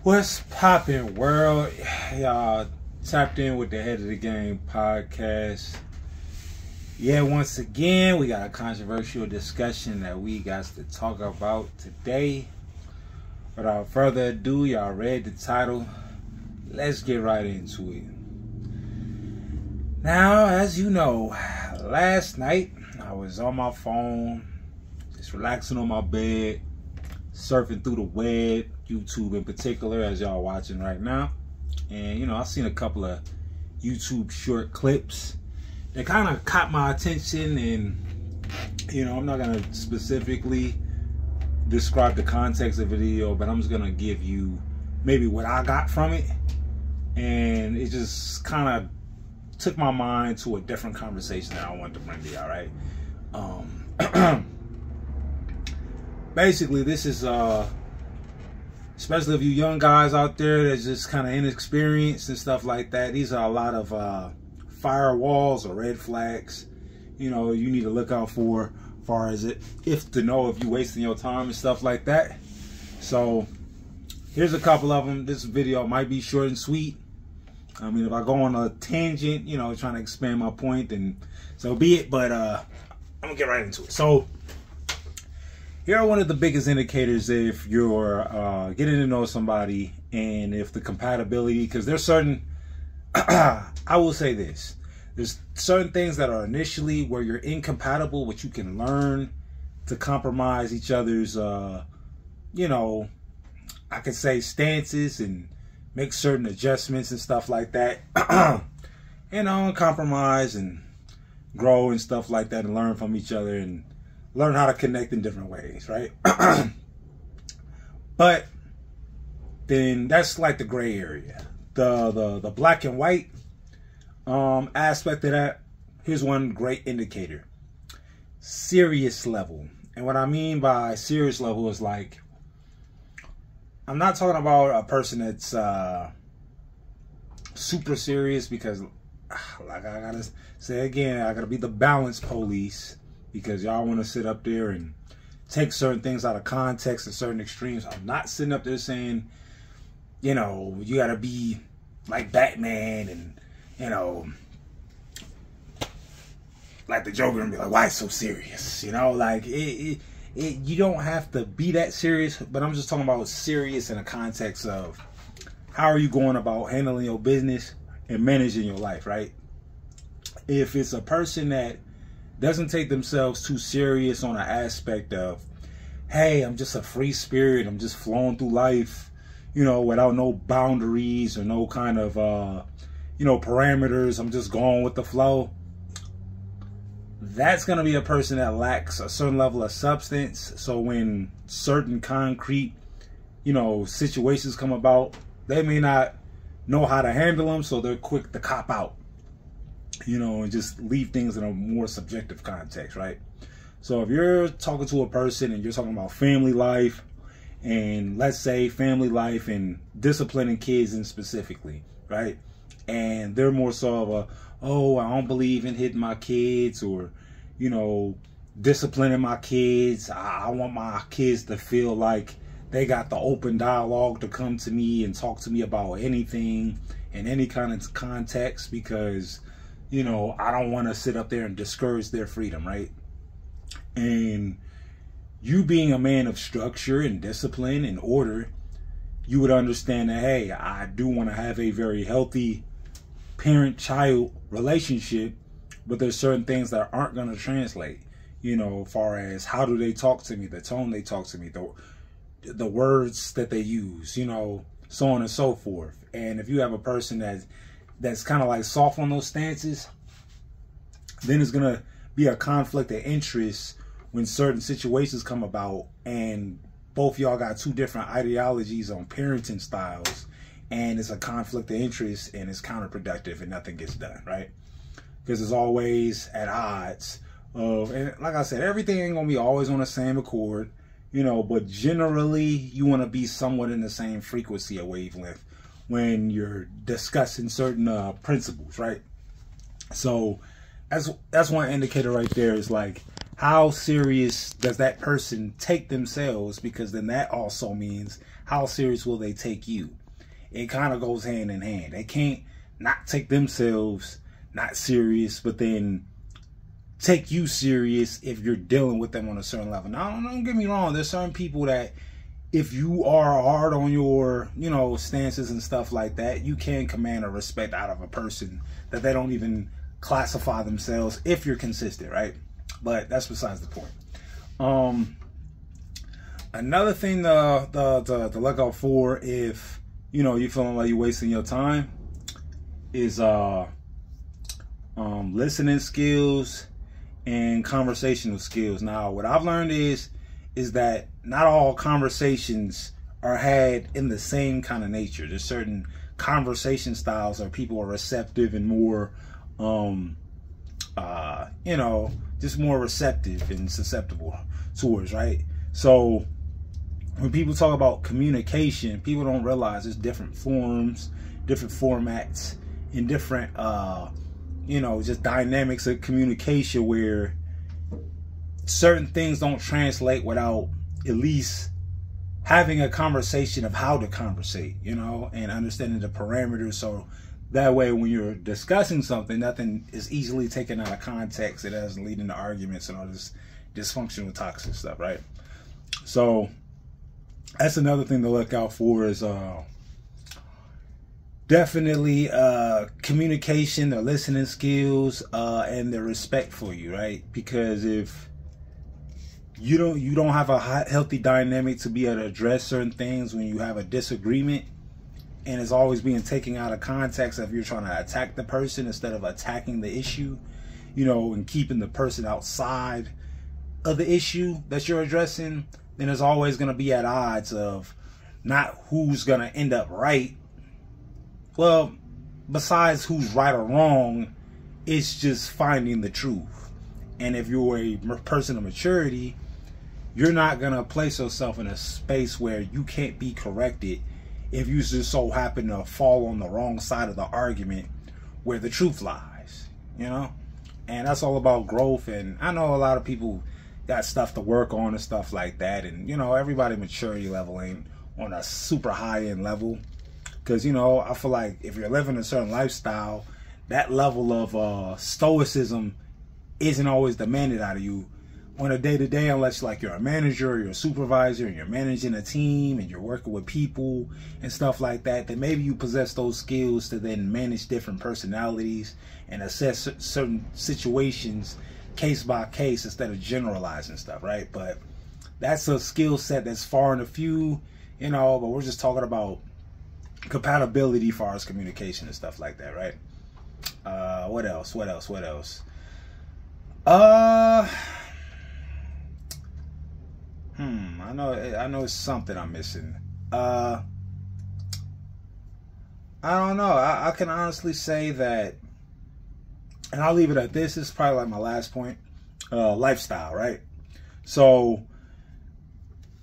What's poppin', world? Y'all tapped in with the Head of the Game podcast. Yeah, once again, we got a controversial discussion that we got to talk about today. Without further ado, y'all read the title. Let's get right into it. Now, as you know, last night I was on my phone, just relaxing on my bed, surfing through the web, YouTube in particular, as y'all watching right now. And, you know, I've seen a couple of YouTube short clips that kind of caught my attention. And, you know, I'm not going to specifically describe the context of the video, but I'm just going to give you maybe what I got from it. And it just kind of took my mind to a different conversation that I wanted to bring to y'all, right? Basically, this is especially if you young guys out there that's just kind of inexperienced and stuff like that, these are a lot of firewalls or red flags, you know, you need to look out for, as far as if you're wasting your time and stuff like that. So here's a couple of them. This video might be short and sweet. I mean, if I go on a tangent, you know, trying to expand my point, then so be it. But I'm gonna get right into it. So here are one of the biggest indicators if you're getting to know somebody and if the compatibility, because there's certain, I will say this, there's certain things that are initially where you're incompatible, but you can learn to compromise each other's, you know, I could say stances and make certain adjustments and stuff like that. You know, compromise and grow and stuff like that and learn from each other and learn how to connect in different ways, right? But then that's like the gray area. The black and white aspect of that, here's one great indicator. Serious level. And what I mean by serious level is like, I'm not talking about a person that's super serious, because like I gotta say again, I gotta be the balance police, because y'all want to sit up there and take certain things out of context and certain extremes. I'm not sitting up there saying, you know, you got to be like Batman and, you know, like the Joker and be like, why so serious? You know, like you don't have to be that serious, but I'm just talking about serious in the context of how are you going about handling your business and managing your life, right? If it's a person that doesn't take themselves too serious on an aspect of, hey, I'm just a free spirit, I'm just flowing through life, you know, without no boundaries or no kind of, you know, parameters, I'm just going with the flow, that's going to be a person that lacks a certain level of substance. So when certain concrete, you know, situations come about, they may not know how to handle them, so they're quick to cop out, you know, and just leave things in a more subjective context, right? So if you're talking to a person and you're talking about family life, and let's say family life and disciplining kids in specifically, right? And they're more so of a, oh, I don't believe in hitting my kids, or, you know, disciplining my kids. I want my kids to feel like they got the open dialogue to come to me and talk to me about anything in any kind of context, because, you know, I don't want to sit up there and discourage their freedom, right? And you being a man of structure and discipline and order, you would understand that, hey, I do want to have a very healthy parent-child relationship, but there's certain things that aren't going to translate, you know, as far as how do they talk to me, the tone they talk to me, the words that they use, you know, so on and so forth. And if you have a person that's kind of like soft on those stances, then it's going to be a conflict of interest when certain situations come about and both y'all got two different ideologies on parenting styles, and it's a conflict of interest and it's counterproductive and nothing gets done, right? Because it's always at odds of, and like I said, everything ain't going to be always on the same accord, you know, but generally you want to be somewhat in the same frequency or wavelength when you're discussing certain principles, right? So that's one indicator right there, is like how serious does that person take themselves? Because then that also means how serious will they take you? It kind of goes hand in hand. They can't not take themselves not serious, but then take you serious if you're dealing with them on a certain level. Now, don't get me wrong. There's certain people that if you are hard on your, stances and stuff like that, you can command a respect out of a person that they don't even classify themselves if you're consistent, right? But that's besides the point. Another thing to look out for if, you're feeling like you're wasting your time is listening skills and conversational skills. Now, what I've learned is that not all conversations are had in the same kind of nature. There's certain conversation styles where people are receptive and more, just more receptive and susceptible towards, right? So when people talk about communication, people don't realize there's different forms, different formats, and different, just dynamics of communication where certain things don't translate without at least having a conversation of how to conversate, and understanding the parameters. So that way, when you're discussing something, nothing is easily taken out of context. It doesn't lead into arguments and all this dysfunctional, toxic stuff, right? So that's another thing to look out for is definitely communication, their listening skills, and their respect for you, right? Because if you don't have a healthy dynamic to be able to address certain things when you have a disagreement, and it's always being taken out of context if you're trying to attack the person instead of attacking the issue, and keeping the person outside of the issue that you're addressing, then it's always going to be at odds of not who's going to end up right. Well, besides who's right or wrong, it's just finding the truth. And if you're a person of maturity, you're not going to place yourself in a space where you can't be corrected if you just so happen to fall on the wrong side of the argument where the truth lies, And that's all about growth. And I know a lot of people got stuff to work on and stuff like that. And, everybody maturity level ain't on a super high end level. Because, I feel like if you're living a certain lifestyle, that level of stoicism isn't always demanded out of you on a day-to-day, unless like you're a manager or you're a supervisor and you're managing a team and you're working with people and stuff like that. Then maybe you possess those skills to then manage different personalities and assess certain situations case by case instead of generalizing stuff, right? But that's a skill set that's far and few, but we're just talking about compatibility as far as communication and stuff like that, right? What else? I know it's something I'm missing. I don't know. I can honestly say that, and I'll leave it at this. This is probably like my last point. Lifestyle, right? So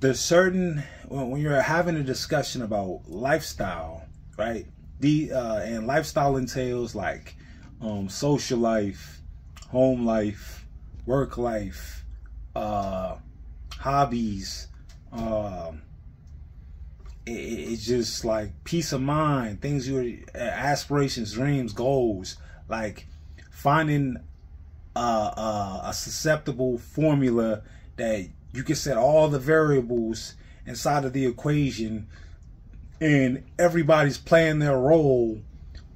there's certain, when you're having a discussion about lifestyle, right? And lifestyle entails like social life, home life, work life, hobbies. It's just like peace of mind, things aspirations, dreams, goals, like finding a susceptible formula that you can set all the variables inside of the equation and everybody's playing their role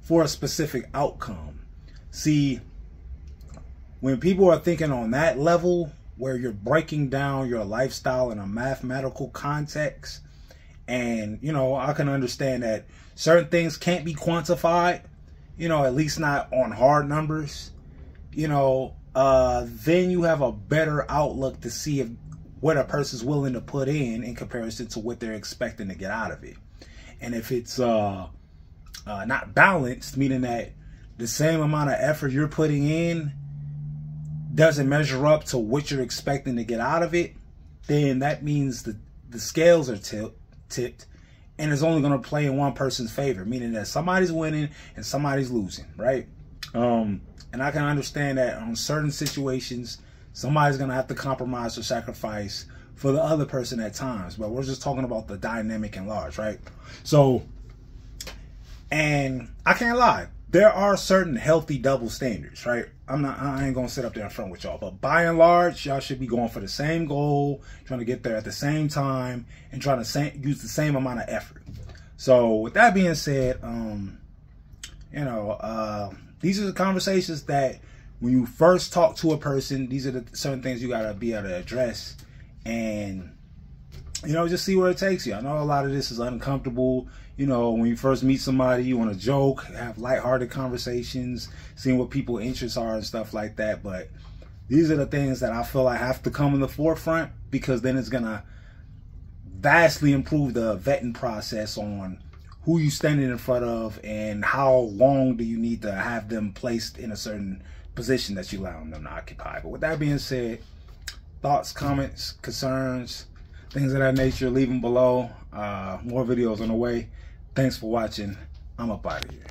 for a specific outcome. See, when people are thinking on that level where you're breaking down your lifestyle in a mathematical context, and I can understand that certain things can't be quantified, at least not on hard numbers, then you have a better outlook to see what a person's willing to put in comparison to what they're expecting to get out of it. And if it's not balanced, meaning that the same amount of effort you're putting in doesn't measure up to what you're expecting to get out of it, then that means the scales are tipped and it's only going to play in one person's favor, meaning that somebody's winning and somebody's losing, right? And I can understand that on certain situations, Somebody's going to have to compromise or sacrifice for the other person at times. But we're just talking about the dynamic in large, right? So, and I can't lie, there are certain healthy double standards, right? I ain't gonna sit up there in front with y'all, but by and large, y'all should be going for the same goal, trying to get there at the same time, and trying to use the same amount of effort. So with that being said, these are the conversations that when you first talk to a person, these are the certain things you gotta be able to address, and just see where it takes you. I know a lot of this is uncomfortable. When you first meet somebody, you want to joke, have lighthearted conversations, seeing what people's interests are and stuff like that. But these are the things that I feel like have to come in the forefront, because then it's going to vastly improve the vetting process on who you standing in front of and how long do you need to have them placed in a certain position that you allow them to occupy. But with that being said, thoughts, comments, concerns, things of that nature, leave them below. More videos on the way. Thanks for watching. I'm up out of here.